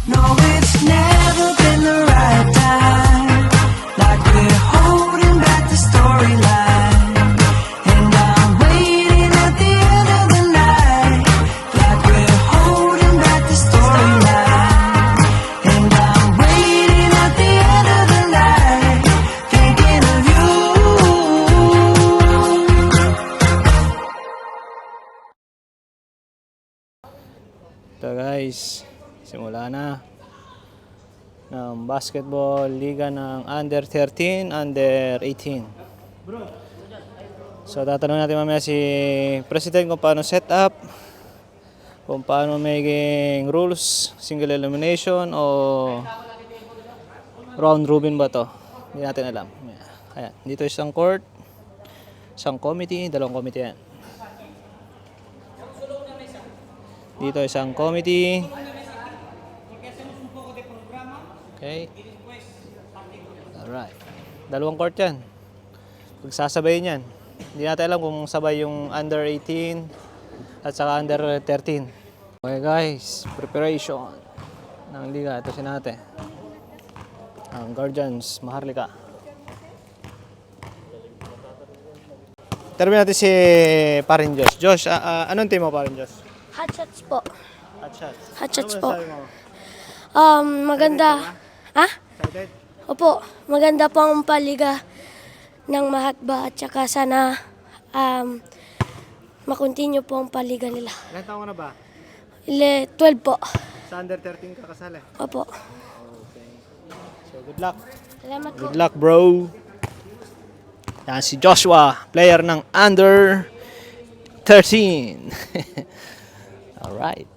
No, it's never been the right time. Like we're holding back the storyline. And I'm waiting at the end of the night. Like we're holding back the storyline. And I'm waiting at the end of the night. Thinking of you. Ito guys, simula na ng basketball liga ng under 13, under 18. So tatanungin natin mamaya si President kung paano set up, kung paano maging rules, single elimination o round robin ba to. Hindi natin alam. Ayan, dito isang court, isang committee, dalawang committee yan. Dito isang committee. Okay. Alright. Dalawang court yan. Pagsasabayin yan. Hindi natin alam kung sabay yung under 18 at saka under 13. Okay guys, preparation ng liga. Ito si natin. Ang Guardians, Maharlika. Termin natin si Parin Josh. Josh, anong team mo Parin Josh? Hot shots po. Hot shots. Hot shots Ano po. masasabi mo? Maganda. Ha? Excited? Opo, maganda po ang paliga ng Mahatba at saka sana makontinue po ang paliga nila. Ilan taon ka na ba? 12 po. Sa under 13 ka kasali? Opo. Okay. So good luck. Salamat po. Good luck bro. Yan si Joshua, player ng under 13. Alright.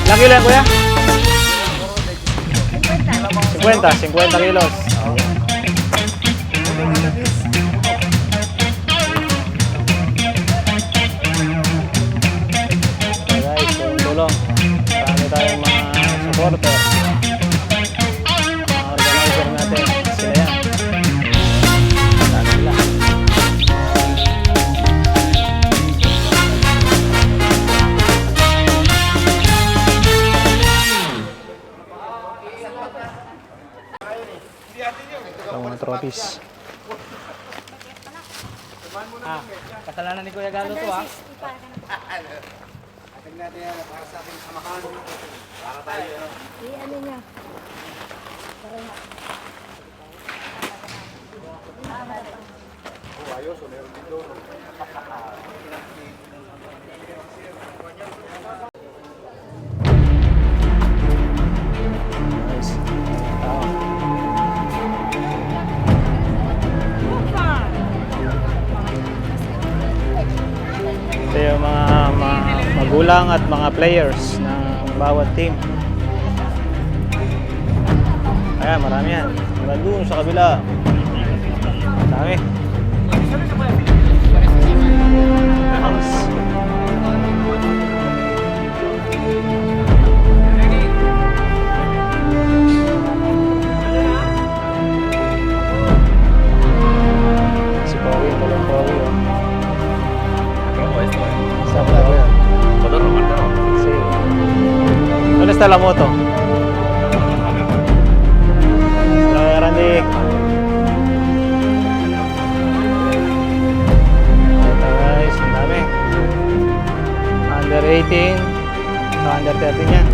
Ilang kilo yan kuya? 50 kilos. Okay guys, tulong. Marami tayong mga supporter. Mga organizer natin. Sila yan. Saan sila? Ito mga trophies. Kasalanan ni Kuya Galo to ah. Ano niya? Nice. Ito yung mga magulang at mga players ng bawat team. Ayan, marami yan. Hanggang doon sa kabila. Marami. Nice. Si Pogi, walang Pogi. Saan ba yan? Sí. ¿Dónde está la moto? Randy. Ito guys, ang dami. Under 18 sa under 13 yan.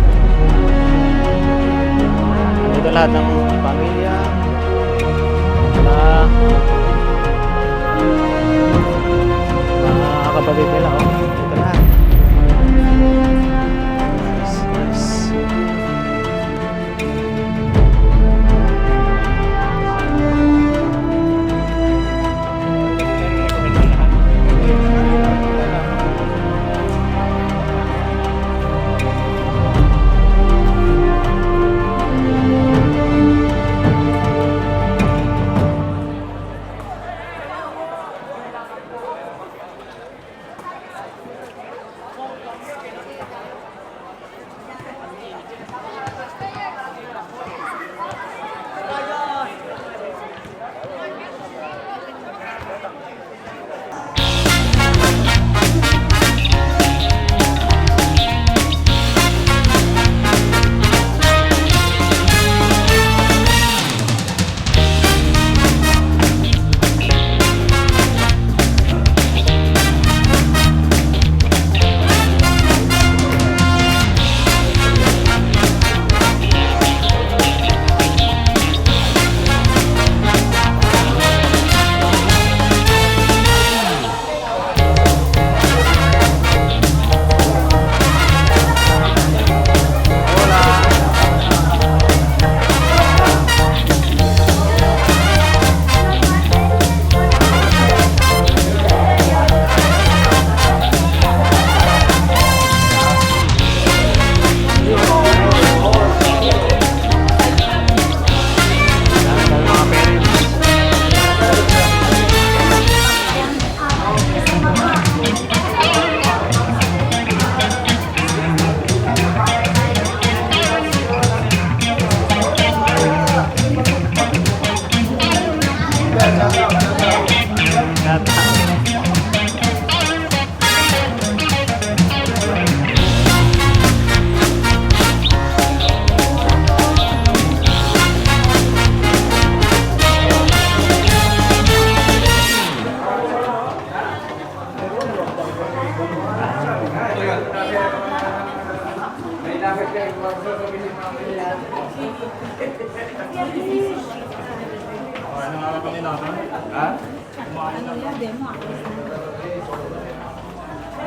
Ito lahat ng pamilya, mga kapatid nila, oh. Ito na. Nice, nice.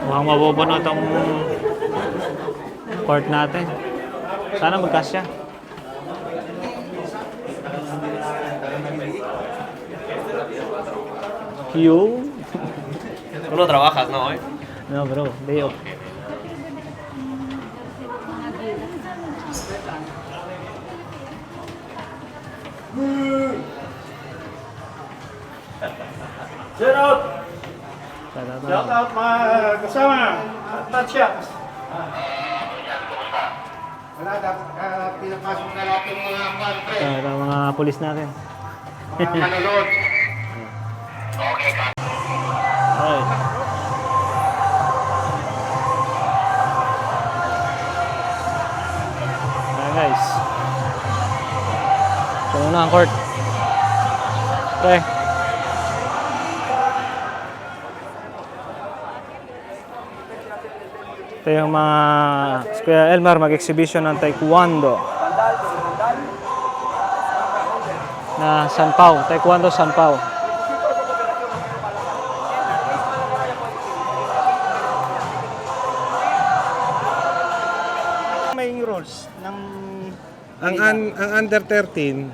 Mukhang mabubuno itong court natin. Sana magkasya. Yo. ¿Tú no trabajas, no, hoy? No, bro. Day off. Shout out! Shout Shout out mga kasama! Tatsya! Wala, pinapasok na lahat yung mga pre. Shout out mga pulis natin. Mga manunod. Alright. Ayan guys. Ito muna ang court. Okay. Ito yung mga Kuya Elmar mag-exhibition ng Taekwondo na San Pao, Taekwondo San Pao. May rules ng Ang under 13,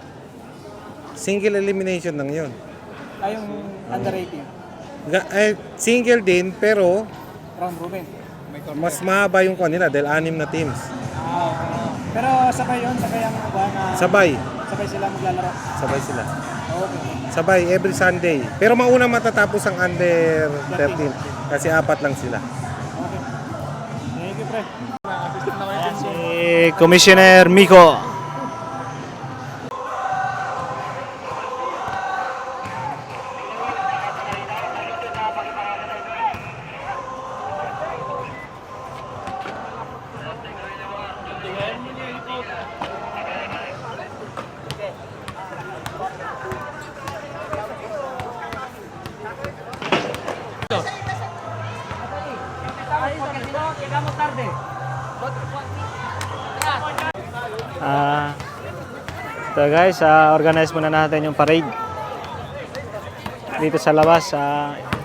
single elimination lang yun. yung under 18 Single din, pero round robin. mas mahaba yung kanila dahil 6 na teams. Pero sabay yun, sabay ang ba na Sabay. sabay sila maglalaro. Sabay sila. Okay. Sabay, every Sunday. Pero mauna matatapos ang under 13 kasi 4 lang sila. Okay. Thank you, pre. Ayan si Commissioner Miko. So guys, organize muna natin yung parade. Dito sa labas,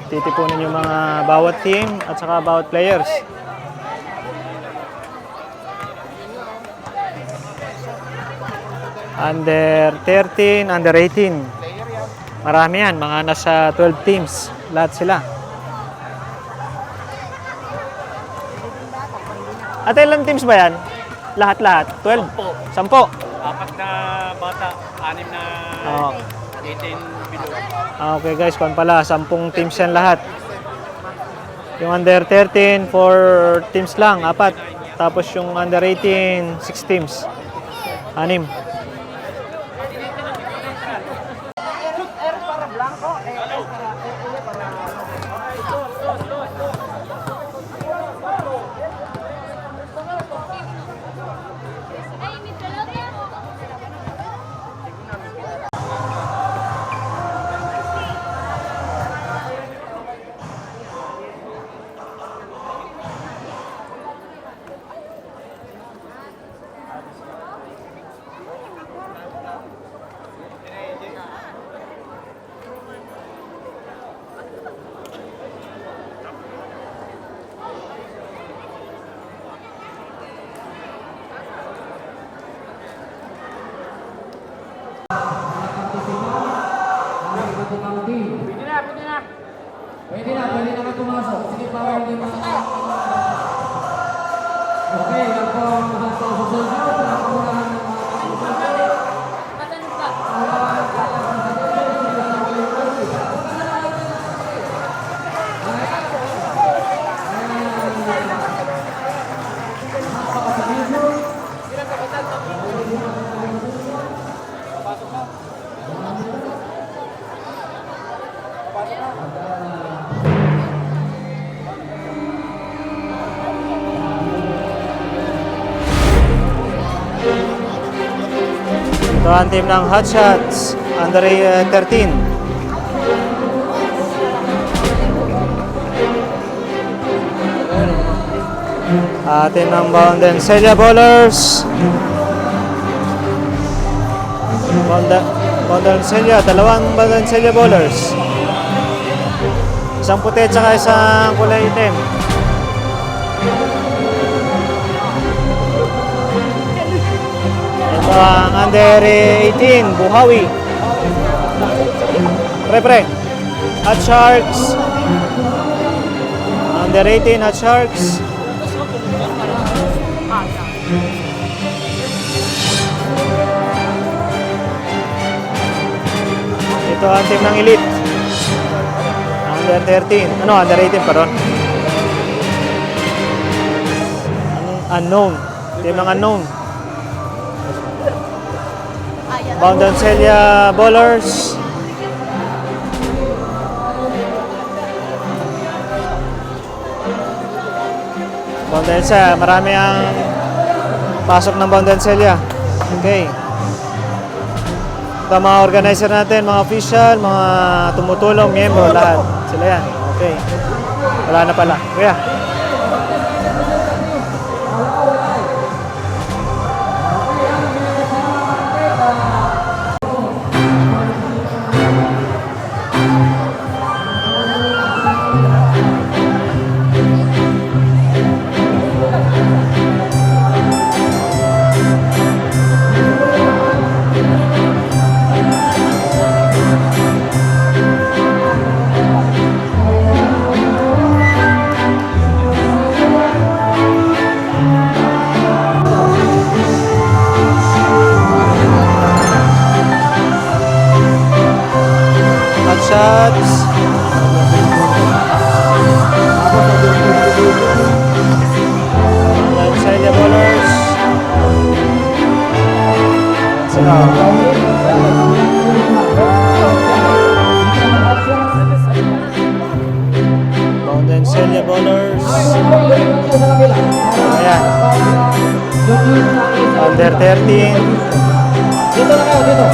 titipunin yung mga bawat team at saka bawat players. Under 13, under 18. Marami yan, mga nasa 12 teams. Lahat sila. At ilang teams ba yan? Lahat-lahat? 12? 10? Apat na bata, 6 na Oh. 18 below. Okay guys, kung pala, 10 teams yan lahat. Yung under 13, 4 teams lang, 4. Tapos yung under 18, 6 teams. 6. Pwede na ka pumasok. Sige, power din mga. Okay, yan po ang mga susunod. Nakakulangan ng Ito ang team ng Hot Shots, under 13. Team ng Bondenselia Bowlers. Bondenselia, 2 Bondenselia Bowlers. Isang puti at saka isang kulay itim. Ito ang under 18, Buhawi. Pre. Hot Sharks. Under 18, Hot Sharks. Ito ang team ng Elite. Under 13. Under 18 pa ron. Unknown. Team ng Unknown. Bondenselia Bowlers. Bondenselia, marami ang pasok ng Bondenselia. Okay. Ito mga organizer natin, mga official, mga tumutulong, miyembro, lahat. Sila yan. Okay. Wala na pala. Kuya. Shots. Bondenselia Bowlers. Bondenselia Bowlers. Ayan. Under 13. dito na kayo, dito.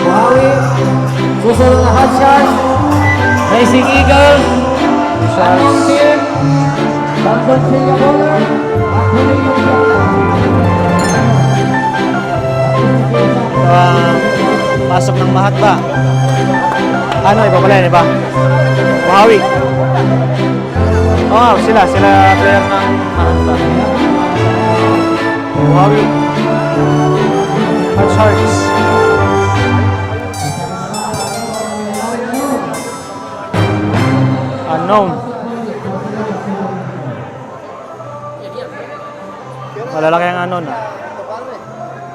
Buhawi. Susunod na Hot Shots. Racing Eagle. Unknown Team. Bondenselia Bowlers. At huli yung pasok ng Mahatba. Ano, iba pala yan, iba? Buhawi. Oo, sila player ng Mahatba. Buhawi. Hot Sharks. Unknown. Malalaki ang unknown.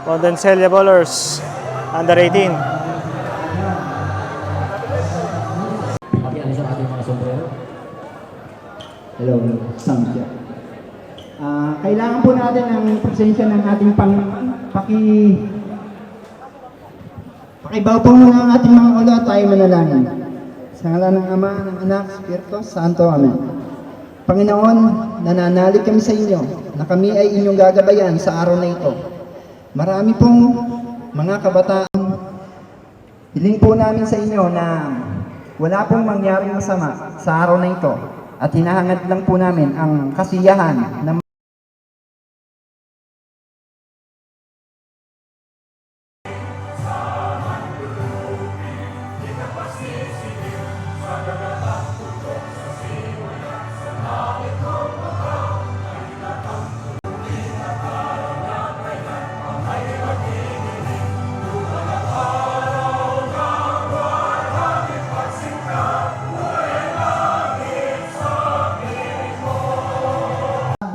Condenselia Bowlers. Under 18. Pakialis ang ating mga sombrero. Hello, Samsya. Kailangan po natin ang presensya ng ating pakibaw po muna ang ating mga ulo at tayo manalangin. Sa ngalan ng Ama, ng Anak, Espiritu Santo, Amen. Panginoon, nananalig kami sa inyo na kami ay inyong gagabayan sa araw na ito. Marami pong mga kabataan, hiling po namin sa inyo na wala pong mangyaring masama sa araw na ito at hinahangad lang po namin ang kasiyahan ng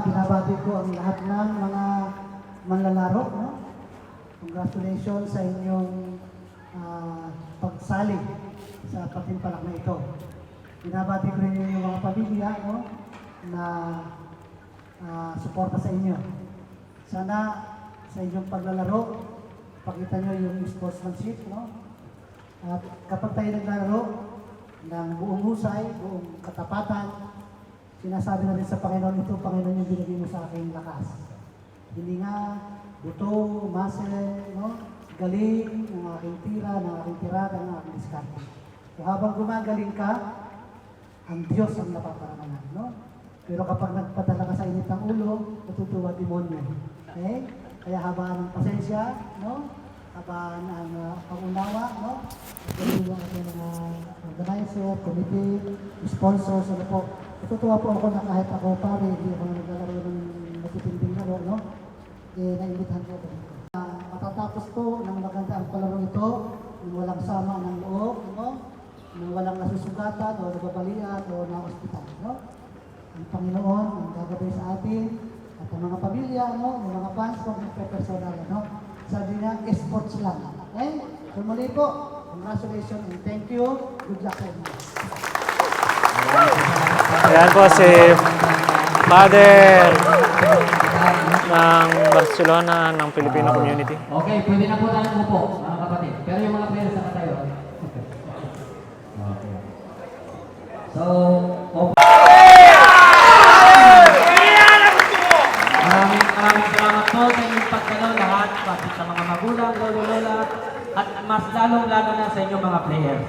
Binabati ko ang lahat ng mga manlalaro. No? Congratulations sa inyong pagsali sa patimpalak na ito. Binabati ko rin yung mga pamilya na suporta sa inyo. Sana sa inyong paglalaro, pakita nyo yung sportsmanship. No? At kapag tayo naglalaro ng buong husay, buong katapatan, sinasabi na rin sa Panginoon, ito Panginoon yung binigay mo sa aking lakas. Hindi nga, buto, muscle, no? Galing ng aking tira, ng aking tirada, ng aking diskarte. So habang gumagaling ka, ang Diyos ang napaparamanan, no? Pero kapag nagpadala ka sa init ng ulo, natutuwa demonyo. Okay? Kaya habaan ng pasensya, no? Habaan ang pangunawa, no? Ito yung ating mga organizer, committee, sponsors, ano po. Natutuwa po ako na kahit ako pare, hindi ako naglalaro ng matitinding laro, no? Naimbitahan ko ito. Matatapos po ng maganda ang palaro ito, ng walang sama ng loob, no? Ng walang nasusugatan o nababalian o na-hospital, no? Ang Panginoon ang gagabay sa atin at ang mga pamilya, no? Yung mga fans, huwag nagpe-personal, no? Sabi niya, sports lang. Okay? So muli po, congratulations and thank you. Good luck sa inyo. Ayan po si Father ng Barcelona ng Filipino Community. Okay, pwede na po tayo upo, mga kapatid. Pero yung mga players na tayo. Okay. So, Maraming salamat po sa inyong pagdalaw lahat, pati sa mga magulang, lolo-lola, at mas lalong-lalo na sa inyong mga players.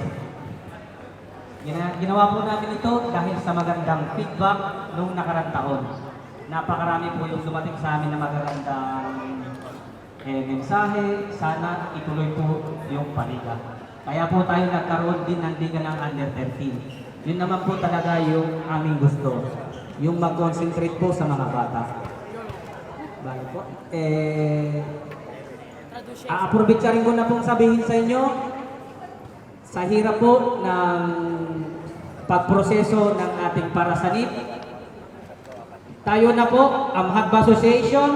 Ginawa po namin ito dahil sa magandang feedback noong nakarang taon. Napakarami po yung dumating sa amin na magagandang mensahe. Sana ituloy po yung paliga. Kaya po tayo nagkaroon din ng liga ng Under 13. Yun naman po talaga yung aming gusto. Yung mag-concentrate po sa mga bata. Bago po. Aapurobitsa rin ko na pong sabihin sa inyo, sa hirap po ng pagproseso ng ating parasanib, tayo na po, ang Mahatba Association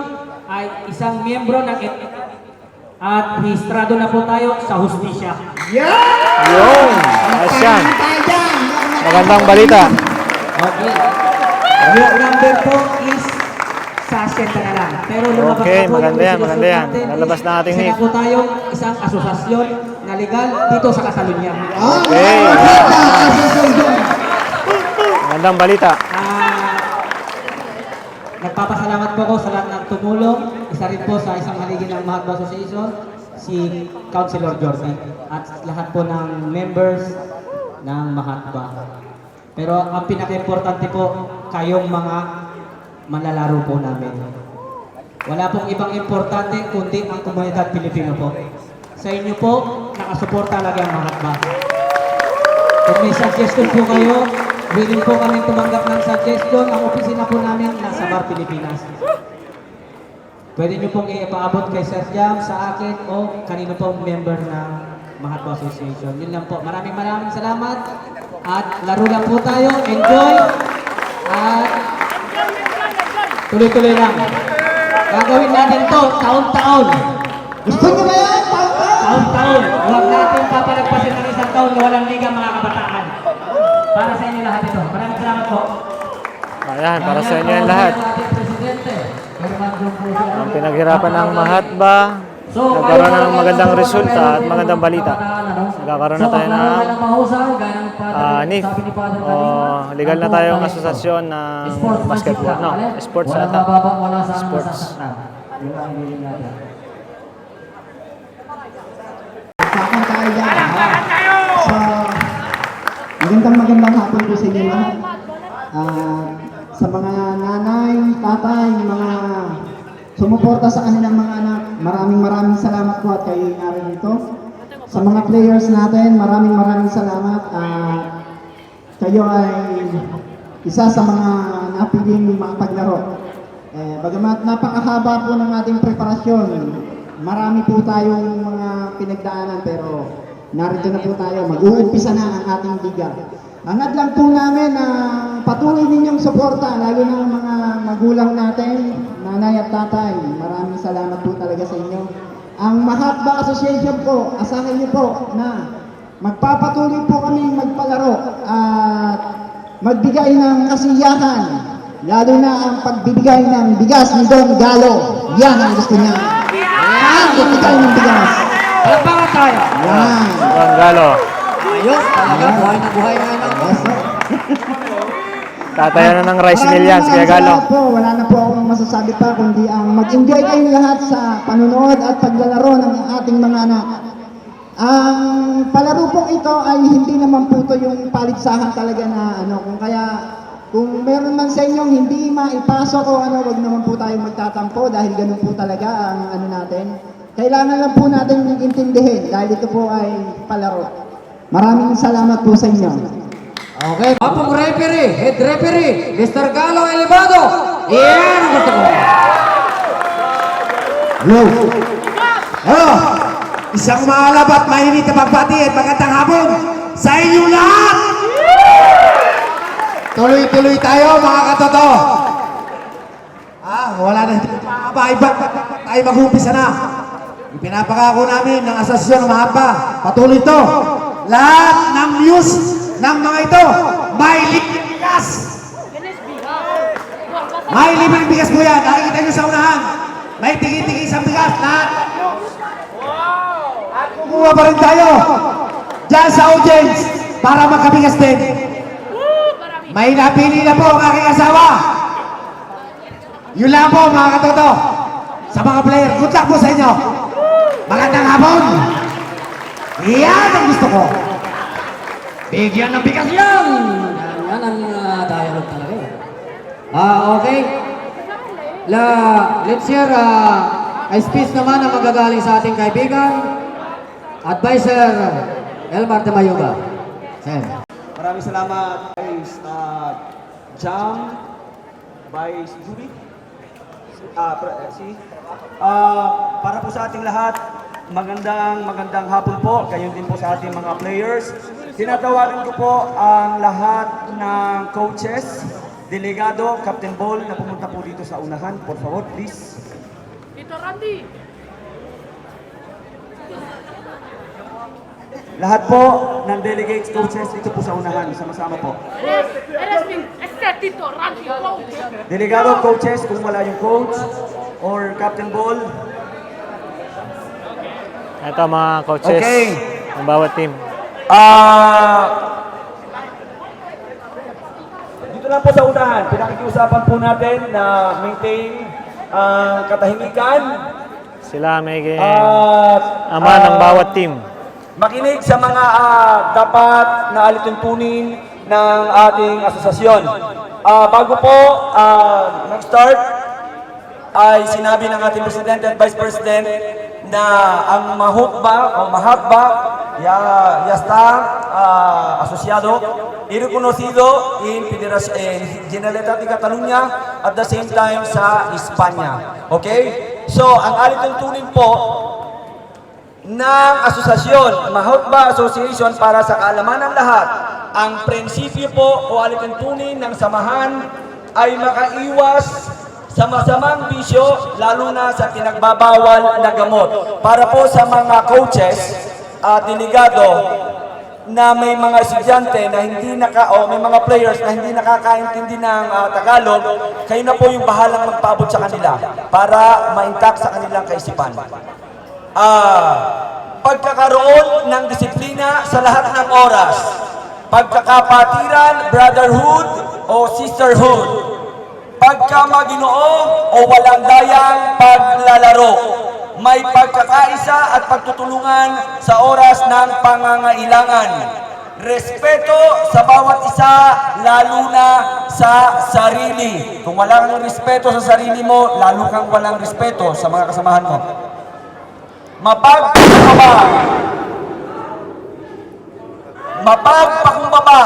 ay isang miyembro ng at rehistrado na po tayo sa hustisya. Yun! Ayos yan. Magandang balita. Okay. Yung number po is sa asyenda na lang. Pero lumabas Okay, na po maganda yung yan, maganda yan. natin Lalabas na ating isa NIF. na po tayong isang asosasyon na legal dito sa Catalunya. Okay. Magandang balita. Nagpapasalamat po ako sa lahat ng tumulong. Isa rin po sa isang haligi ng Mahatba Association, si Councilor Jordi. At lahat po ng members ng Mahatba. Pero ang pinaka-importante po, kayong mga manlalaro po namin. Wala pong ibang importante kundi ang komunidad Pilipino po. sa inyo po, nakasuporta lagi ang Mahatba. Kung may suggestion po kayo, willing po kami tumanggap ng suggestion. Ang opisina po namin nasa Bar, Pilipinas. Pwede nyo pong ipaabot kay Sir Jam, sa akin, o kanino pong member ng Mahatba Association. Yun lang po. Maraming salamat. At laro lang po tayo. Enjoy. At tuloy-tuloy lang. Gagawin natin to taon-taon. Gusto nyo ba yan? Taon-taon. Huwag natin papalagpasin ng isang taon na walang liga, mga kabataan. Para sa inyo lahat ito. Maraming salamat po. Ayan, para sa inyo yung lahat. Ating Presidente, Herman John Cruz. Ang pinaghirapan ng Mahatba, nagkaroon ng magandang resulta at magandang balita. Nagkakaroon na tayo ng NIF o legal na tayong asosasyon ng basketball. No, sports ata. Sports. Yun ang hiling natin. Saan tayo yan? So, magandang hapon po sa inyo lahat. Sa mga nanay, tatay, mga sumuporta sa kanilang mga anak, maraming salamat po at kayo narin dito. Sa mga players natin, maraming salamat. Kayo ay isa sa mga napiling mga paglaro. Bagamat napakahaba po ng ating preparasyon, marami po tayong mga pinagdaanan, pero narito na po tayo. Mag-uumpisa na ang ating liga. Hangad lang po namin na patuloy ninyong suporta, lalo na ang mga magulang natin, nanay at tatay. Maraming salamat po talaga sa inyo. Ang Mahatba Association po, asahan niyo po na magpapatuloy po kami magpalaro at magbigay ng kasiyahan, lalo na ang pagbibigay ng bigas ni Don Galo. Yan ang gusto niya. Yan, magbigay ng bigas. Palakpakan tayo. Yan. Don Galo. Ayos, talaga, buhay na anak. Tatayo na ng rice mill yan, Kuya Galo. Po, wala na po akong masasabi pa kundi ang mag-enjoy kayong lahat sa panunood at paglalaro ng ating mga anak. Ang palaro pong ito ay hindi naman po ito yung paligsahan talaga na kung meron man sa inyong hindi maipasok o wag naman po tayo magtatampo dahil ganun po talaga ang natin. Kailangan lang po natin intindihin dahil ito po ay palaro. Maraming salamat po sa inyo. Okay. Apong referee, head referee, Mr. Galo Elevado. Yan ang gusto ko. Hello. Hello. Isang maalab at mainit na pagbati at magandang hapon sa inyo lahat. Tuloy-tuloy tayo mga katoto. Wala na iba tayo mag-umpisa na. Ipinapakako namin ng asosasyon ng Mahatba. Patuloy ito. Lahat ng news ng mga ito, may libreng bigas. May libreng bigas po yan. Nakikita nyo sa unahan. May tigi-tigi isang bigas. Lahat. At kumuha pa rin tayo dyan sa audience para magkabigas din. May napili na po ang aking asawa. Yun lang po mga katoto. Sa mga player, good luck po sa inyo. Magandang hapon. Yan ang gusto ko. Bigyan ng bigas yan. Yan ang dialogue talaga. Okay. Let's hear a speech naman na magagaling sa ating kaibigan, Advisor Elmar de Mayuga. Sen. Maraming salamat guys. Jam, Vice Juby. Para po sa ating lahat, magandang hapon po. Gayon din po sa ating mga players. Tinatawagan ko po ang lahat ng coaches, delegado, Captain Ball na pumunta po dito sa unahan. Por favor, please. Dito, Randy. Lahat po ng delegates, coaches, ito po sa unahan. Sama-sama po. Dito, Randy. Delegado, coaches, kung wala yung coach or Captain Ball. Ito mga coaches ng bawat team. Dito lang po sa unahan, pinakikiusapan po natin na maintain ang katahimikan. Sila may ama ng bawat team. Makinig sa mga dapat na alituntunin ng ating asosasyon. Bago po mag-start, ay sinabi ng ating Presidente at Vice President na ang Mahutba o Mahatba ya está asociado y reconocido en Generalitat de Catalunya at the same time sa Espanya. Okay? So, ang alituntunin po ng asosasyon, Mahutba Association, para sa kaalaman ng lahat, ang prinsipyo po o alituntunin ng samahan ay makaiwas sa masamang bisyo, lalo na sa pinagbabawal na gamot. Para po sa mga coaches at delegado na may mga estudyante na hindi o may mga players na hindi nakakaintindi ng Tagalog, kayo na po yung bahalang magpaabot sa kanila para ma-intact sa kanilang kaisipan. Pagkakaroon ng disiplina sa lahat ng oras, pagkakapatiran, brotherhood o sisterhood, pagkamaginoo o walang dayang paglalaro, may pagkakaisa at pagtutulungan sa oras ng pangangailangan, respeto sa bawat isa, lalo na sa sarili. Kung walang respeto sa sarili mo, lalo kang walang respeto sa mga kasamahan mo. Mapagpakumbaba,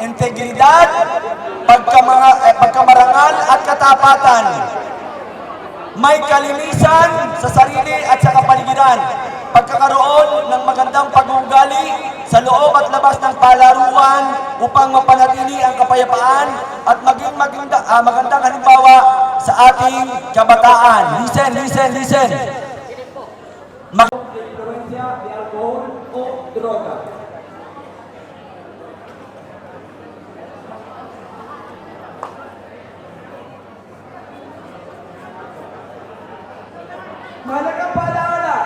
integridad, pagkamarangal at katapatan. May kalinisan sa sarili at sa kapaligiran. Pagkakaroon ng magandang pag-uugali sa loob at labas ng palaruan upang mapanatili ang kapayapaan at maging magandang halimbawa sa ating kabataan. Listen. Influensya de alcohol o droga. Mahalagang paalaala,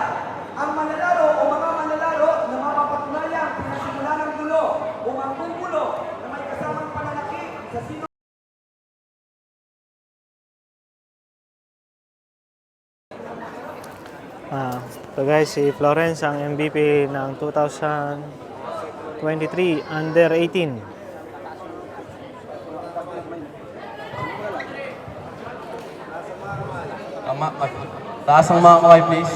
ang manlalaro o mga manlalaro na mapapatunayang pinasimulan ng gulo o manggugulo na may kasamang pananakit sa sino. So guys, si Florence ang MVP ng 2023 Under 18. Taas ang mga kamay, please.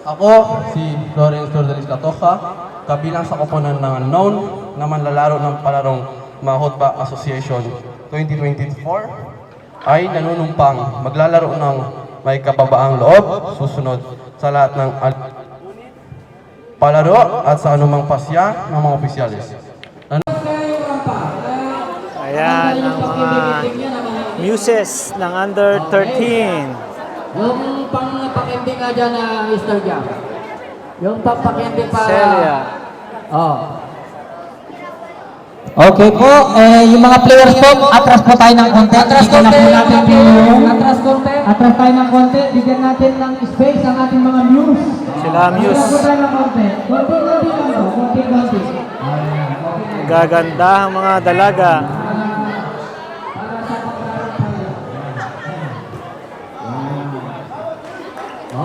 Ako si Florence Tordelis Catoja, kabilang sa koponan ng unknown na manlalaro ng palarong Mahutba Association 2024 ay nanunumpang maglalaro ng may kababaang loob, susunod sa lahat ng palaro at sa anumang pasya ng mga opisyalis. Ayan ang mga muses ng Under 13. Yung pang-pakindi nga dyan na Mr. Jam. Yung pang-pakindi para... Celia. Okay po, yung mga players po, atras po tayo ng konti. Atras tayo ng konti. Bigyan natin ng space ang ating mga muse. Sila muse. Atras po tayo ng konti. Konti. Gaganda ang mga dalaga.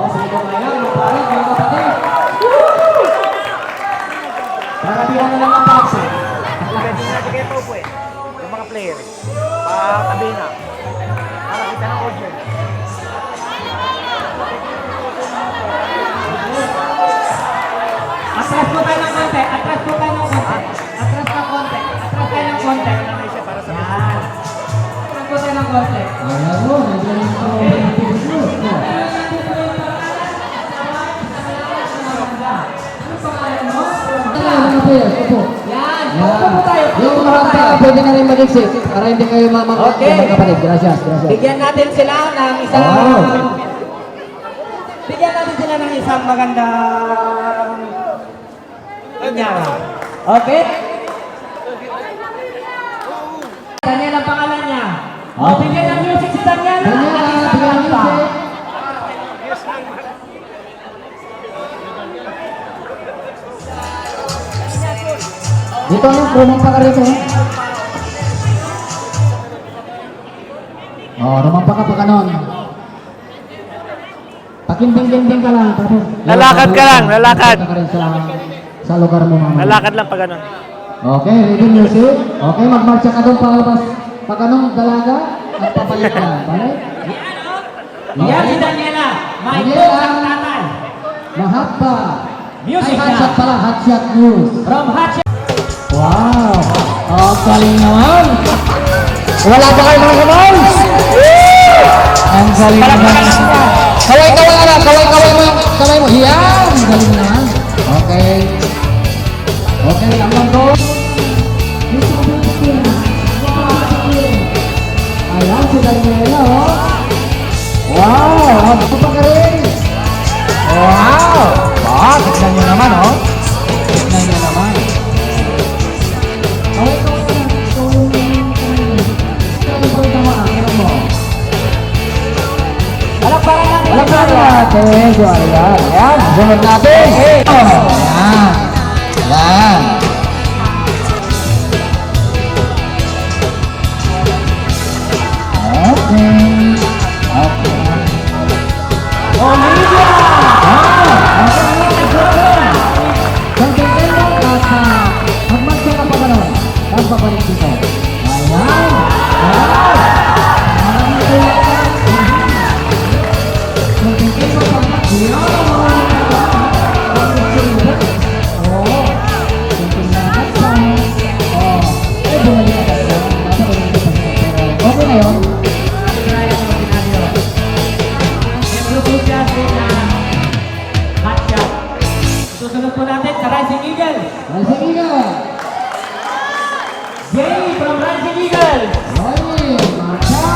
Sige po kayo, mapalit, mga kapatid. Nakabihan na lang ang paksa. Pwede natin kayo po po yung mga players. Patabi na. Para kita ng audience. Atras po tayo ng konti. Atras ng konti. Ayan mo, nandiyan yung yung mga tao, pwede na rin mag-exit para hindi kayo mga kapatid. Gracias. Bigyan natin sila ng isang magandang inyara. Okay? Daniel ang pangalan niya. Bigyan ng music si Daniel. Bigyan ng music. Dito na, rumampa ka rito. Rumampa ka pa kanon. Pakimbing-bimbing ka lang. Lalakad ka lang, lalakad. Sa lugar mo mamaya. Lalakad lang pa ganun. Okay, ready music. Okay, magmarcha ka doon palabas. Pag anong dalaga, at papalik ka. Balik. Yan si Daniela. May Daniela. coach ang tatay. Mahatba. Music Ay, na. Hotshot pala. Hotshot News. From Hatchet. Wow! Ang galing naman! Wala pa kayo mga kamay? Ang galing naman! Kaway-kaway na! Kaway-kaway mo! Kaway mo! Yan! Ang galing naman! Okay. Okay, ang ko. Ayan si Daniela, oh! Wow! Ang pa ka rin! Wow! Ah, tignan nyo naman, oh! Tignan nyo naman! Palakpakan natin! Ayan, ayan. Sunod natin. Ayan. Ayan. Okay. Okay. Olivia! Magmagsa ka pa ba nun? Pagpapalik dito. Ayan! Ayan! Okay na yun? Susunod po natin sa Rising Eagle. Rising Eagle! Jay from Rising Eagle. Roy! Marcha!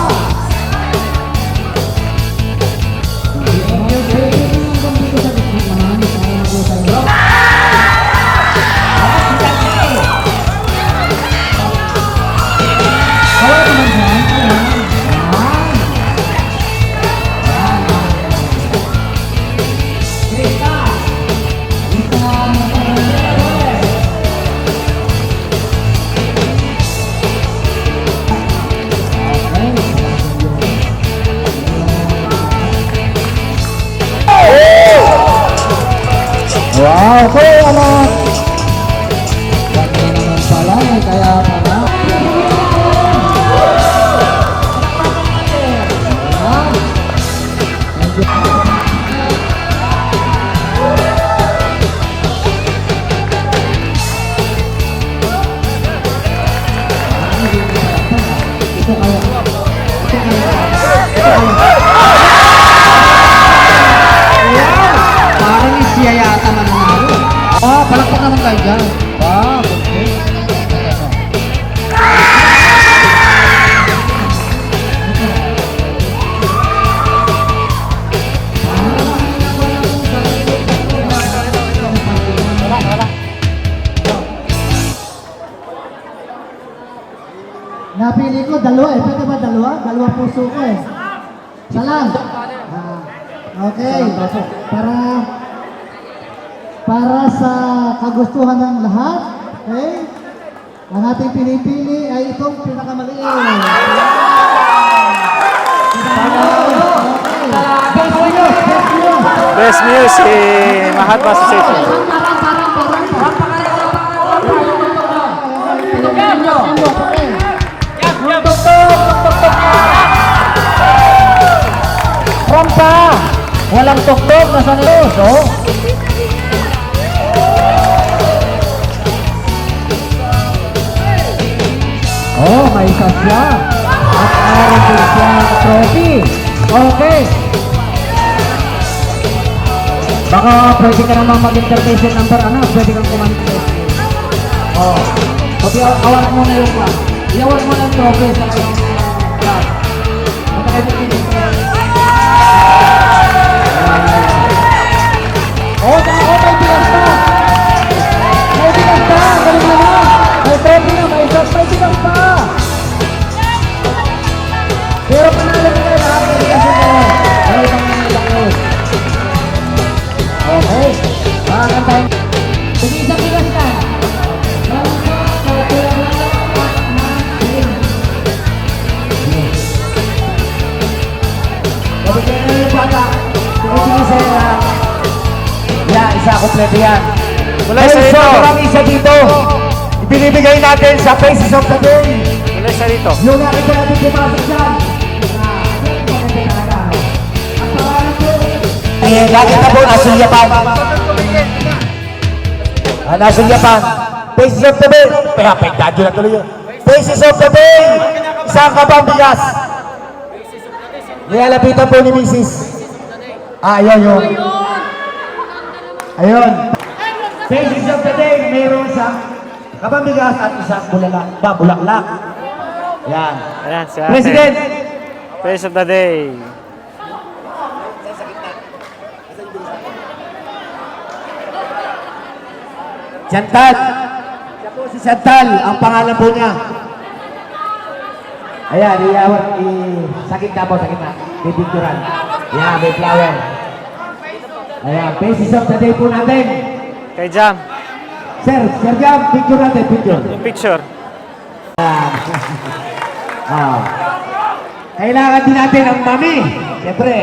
Wow, okay, anak. Ganda naman pala, kaya pala. Parang siya yata mananalo. Ah, palakpak naman kayo dyan. Wow, okay. Napili ko dalawa eh. Pwede ba dalawa? Dalawa puso ko eh. Salam. Okay. Para sa kagustuhan ng lahat, okay? Ang ating pinipili ay itong pinakamaliit. Best News si Mahatba Association. Rompa! Walang tuktok na sa news, oh! Oh, may isa siya. At meron din siyang trophy. Okay. Baka pwede ka naman mag-intervention number, ano? Pwede kang kumanta. Oh. Pati award mo na yung class. I-award mo na yung trophy sa kanyang class. Oh, may bigas pa! May bigas pa! Galing naman! May trophy na, may shot, may bigas pa! Pero panalo ko kayo lahat, may bigas na kayo. May ibang mga yun. Okay. Makakantayin. Sige, isang bigas ka. Sabi kayo na yung bata. Sige sa'yo na. Yan, isa kompleto yan. Wala isa dito. Walang isa dito. Ibinibigay natin sa Faces of the Day. Wala isa dito. Yung nakita natin pumasok dyan. nakita po, nasulyapan. Nasulyapan. Faces of the Bay. Pagdadyo na tuloy yun. Faces of the Bay. Isang kabang bigas. Nilalapitan po ni Mrs. Ayun yun. Ayun. Faces of the Day, mayroon isang kabang bigas at isang bulaklak. Yan. Ayan, si ate. President. Face of the day. Chantal. Siya po si Chantal. Ang pangalan po niya. Ayan, sa gitna po, sa gitna. May picturean. Ayan, may flower. Ayan, faces of the day po natin. Kay Jam. Sir Jam, picture natin, picture. Yung picture. Kailangan din natin ang mami. Siyempre,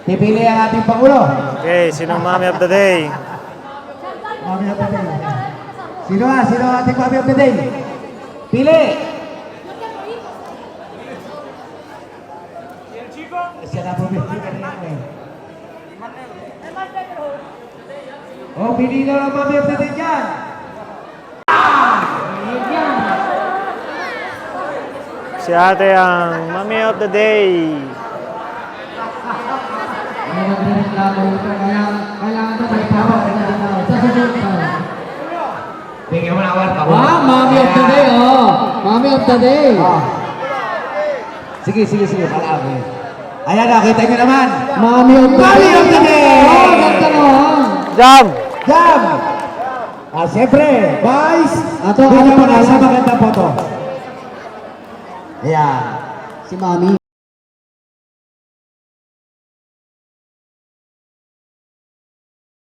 pipili ang ating Pangulo. Okay, sinong Mommy of the day? Mami of the day. Sino ang ating Mami of the day? Pili! Siya na po pili kanina eh. Pili na ang Mami of the day dyan. Si ate ang Mommy of the day. Kailangan ito may papa. Sa susunod pa. Bigyan mo na award. Wow, Mommy of the day, oh. Mommy of the day. Sige. Palagi. Ayan, nakita nyo naman. Mommy of the day. Mommy of the day! Oh, ganda naman. Jam! Jam! Siyempre, boys, Ato, bigyan ano mo na pangalan? sa magandang photo. Ayan. Si Mommy.